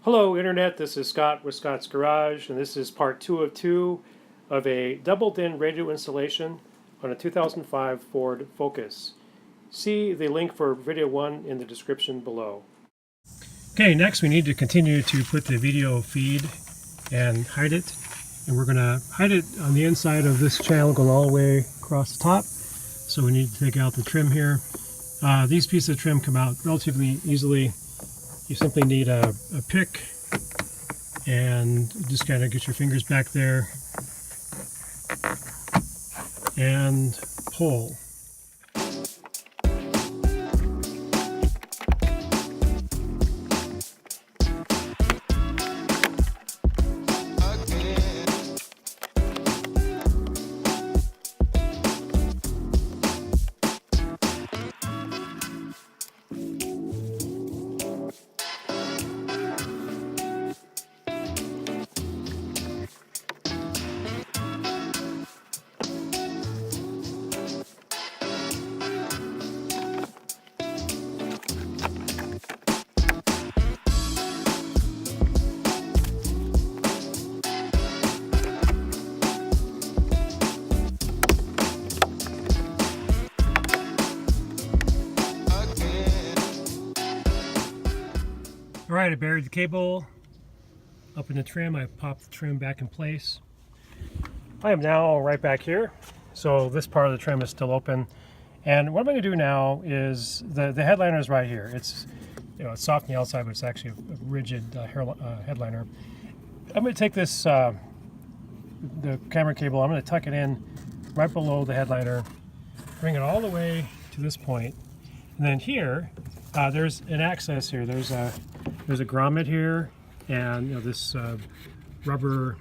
Hello Internet, this is Scott with Scott's Garage, and this is part 2 of 2 of a double-din radio installation on a 2005 Ford Focus. See the link for video 1 in the description below. Okay, next we need to continue to put the video feed and hide it. And we're going to hide it on the inside of this channel going all the way across the top. So we need to take out the trim here. These pieces of trim come out relatively easily. You simply need a pick and just kind of get your fingers back there and pull. Alright, I buried the cable up in the trim. I popped the trim back in place. I am now right back here. So this part of the trim is still open. And what I'm going to do now is the headliner is right here. It's it's soft on the outside, but it's actually a rigid headliner. I'm going to take this the camera cable. I'm going to tuck it in right below the headliner, bring it all the way to this point, and then here there's an access here. There's a grommet here, and this rubber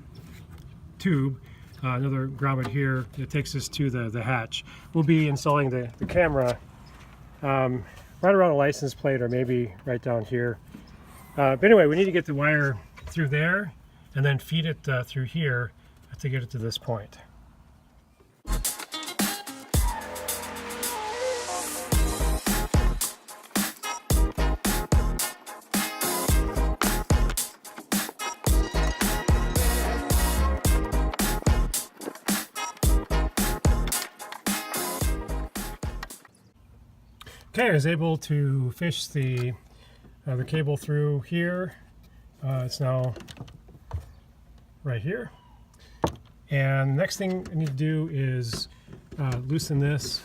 tube, another grommet here that takes us to the hatch. We'll be installing the camera right around the license plate, or maybe right down here. But anyway, we need to get the wire through there and then feed it through here to get it to this point. Okay, I was able to fish the cable through here. It's now right here. And the next thing I need to do is loosen this.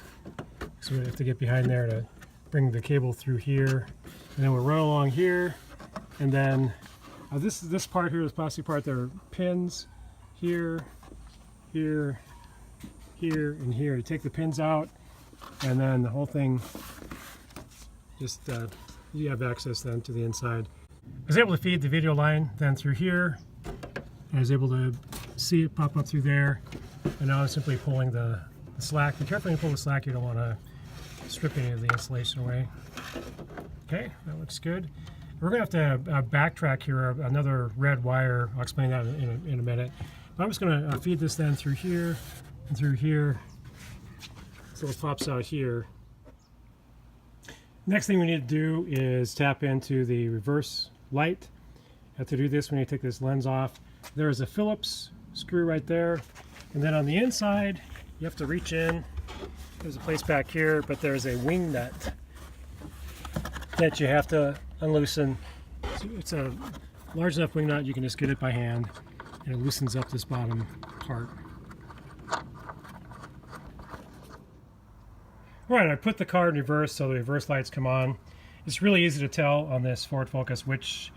So we have to get behind there to bring the cable through here. And then we'll run along here. And then this part here, this plastic part, there are pins here, here, here, and here. You take the pins out, and then the whole thing just you have access then to the inside. I was able to feed the video line then through here. I was able to see it pop up through there, and now I'm simply pulling the slack. Be careful when you pull the slack, you don't want to strip any of the insulation away. Okay, that looks good. We're going to have to backtrack here another red wire. I'll explain that in a minute. But I'm just going to feed this then through here and through here, so it pops out here. Next thing we need to do is tap into the reverse light. To do this, we need to take this lens off. There is a Phillips screw right there, and then on the inside you have to reach in. There's a place back here, but there's a wing nut that you have to unloosen. So it's a large enough wing nut you can just get it by hand, and it loosens up this bottom part. Alright, I put the car in reverse so the reverse lights come on. It's really easy to tell on this Ford Focus which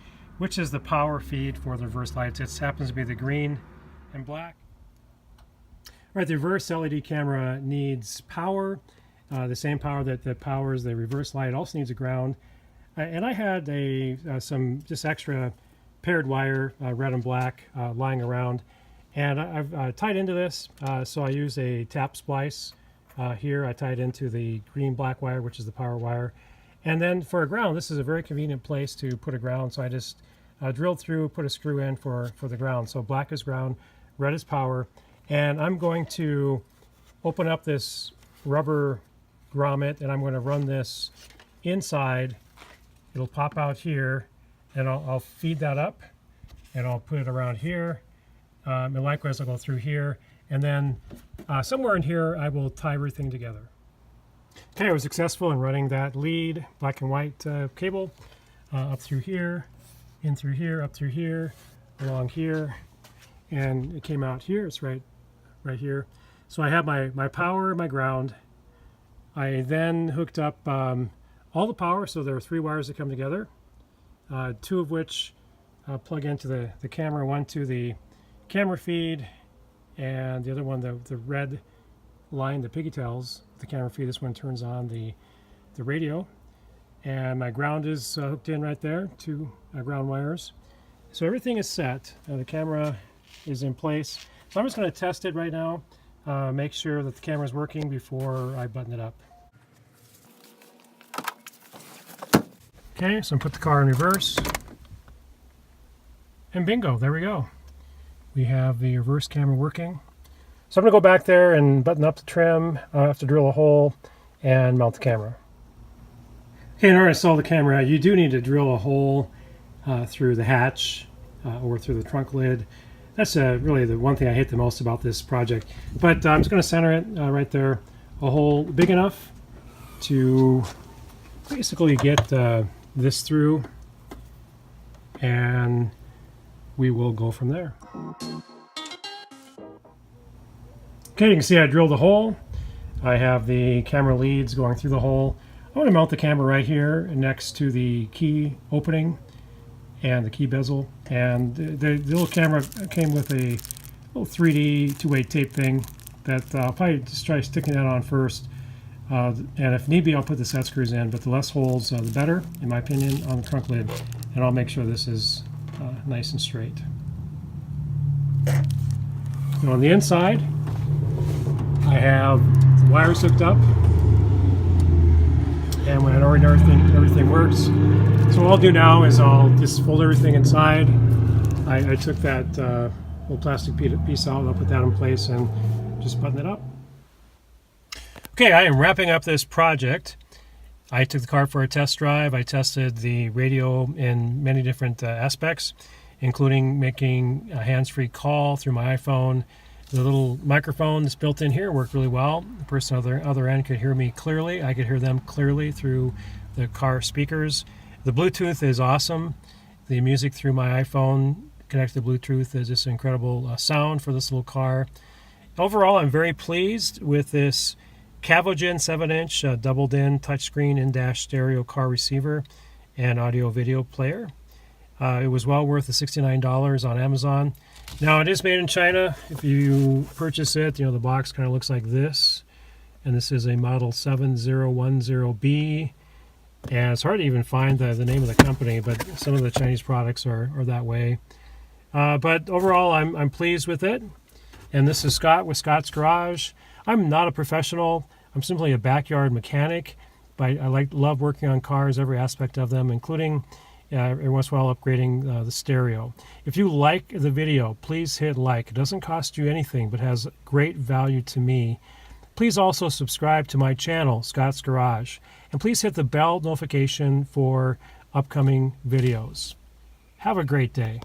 is the power feed for the reverse lights. It happens to be the green and black. Alright, the reverse LED camera needs power, the same power that powers the reverse light. It also needs a ground. And I had some just extra paired wire, red and black, lying around. And I've tied into this, so I use a tap splice. Here I tied into the green black wire, which is the power wire. And then for a ground, this is a very convenient place to put a ground, so I just drilled through, put a screw in for the ground. So black is ground, red is power. And I'm going to open up this rubber grommet, and I'm going to run this inside. It'll pop out here, and I'll feed that up, and I'll put it around here. And likewise, I'll go through here, and then somewhere in here, I will tie everything together. Okay, I was successful in running that lead black and white cable up through here, in through here, up through here, along here, and it came out here. It's right here. So I have my power, my ground. I then hooked up all the power, so there are 3 wires that come together, 2 of which plug into the camera, one to the camera feed, and the other one, the red line, the pigtails, the camera feed. This one turns on the radio, and my ground is hooked in right there, 2 ground wires. So everything is set. The camera is in place. So I'm just going to test it right now, make sure that the camera is working before I button it up. Okay, so I'm put the car in reverse, and bingo, there we go. We have the reverse camera working. So I'm going to go back there and button up the trim. I have to drill a hole and mount the camera. Okay, in order to install the camera, you do need to drill a hole through the hatch or through the trunk lid. That's really the one thing I hate the most about this project. But I'm just going to center it right there, a hole big enough to basically get this through, and we will go from there. Okay, you can see I drilled a hole. I have the camera leads going through the hole. I want to mount the camera right here next to the key opening and the key bezel. And the little camera came with a little 3D 2-way tape thing that I'll probably just try sticking that on first. And if need be, I'll put the set screws in, but the less holes, the better, in my opinion, on the trunk lid. And I'll make sure this is nice and straight. And on the inside, I have the wires hooked up, and when I already know everything works. So what I'll do now is I'll just fold everything inside. I took that little plastic piece out, and I'll put that in place and just button it up. Okay, I am wrapping up this project. I took the car for a test drive. I tested the radio in many different aspects, including making a hands-free call through my iPhone. The little microphone that's built in here worked really well. The person on the other end could hear me clearly. I could hear them clearly through the car speakers. The Bluetooth is awesome. The music through my iPhone connected to Bluetooth is just incredible sound for this little car. Overall, I'm very pleased with this Cavogin 7-inch doubled-in touchscreen in-dash stereo car receiver and audio-video player. It was well worth the $69 on Amazon. Now, it is made in China. If you purchase it, the box kind of looks like this. And this is a model 7010B. And it's hard to even find the name of the company, but some of the Chinese products are that way. But overall, I'm pleased with it. And this is Scott with Scott's Garage. I'm not a professional. I'm simply a backyard mechanic. But I love working on cars, every aspect of them, including every once in a while upgrading the stereo. If you like the video, please hit like. It doesn't cost you anything, but has great value to me. Please also subscribe to my channel, Scott's Garage. And please hit the bell notification for upcoming videos. Have a great day.